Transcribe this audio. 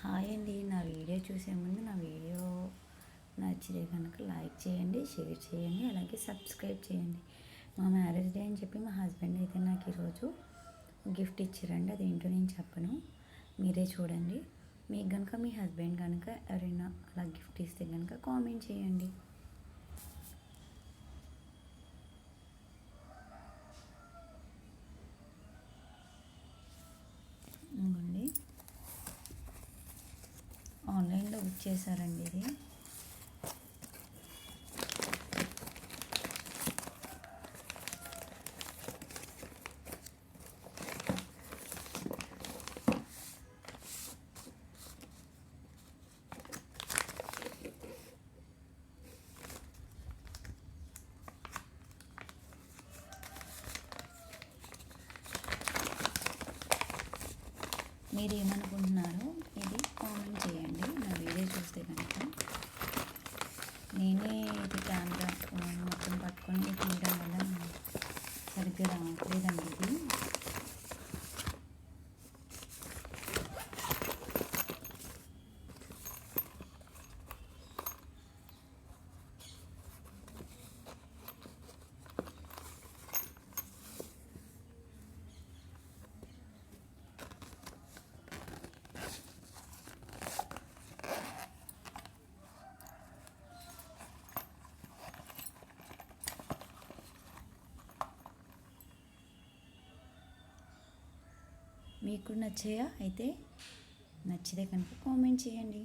Hi అండి. నా video చూసే ముందు నా వీడియో నచ్చితే కనుక లైక్ చేయండి, షేర్ చేయండి, అలాగే సబ్స్క్రైబ్ చేయండి. మా మ్యారేజ్ డే అని చెప్పి మా హస్బెండ్ అయితే నాకు ఈరోజు గిఫ్ట్ ఇచ్చారండి. అదేంటో నేను చెప్పను, మీరే చూడండి. మీకు కనుక మీ హస్బెండ్ కనుక ఎవరైనా అలా గిఫ్ట్ ఇస్తే కనుక కామెంట్ చేయండి. ఇదిగోండి, ఆన్లైన్లో బుక్ చేశారండి ఇది. మీరు ఏమనుకుంటున్నారో ఇది కామెంట్ చేయండి. నా వీడియో చూస్తే కనుక నేనే ఇది కెమెరా మొత్తం పట్టుకొని తీయడం వల్ల సరిగ్గా రావట్లేదండి ఇది. మీకు నచ్చాయా? అయితే నచ్చితే కనుక కామెంట్ చేయండి.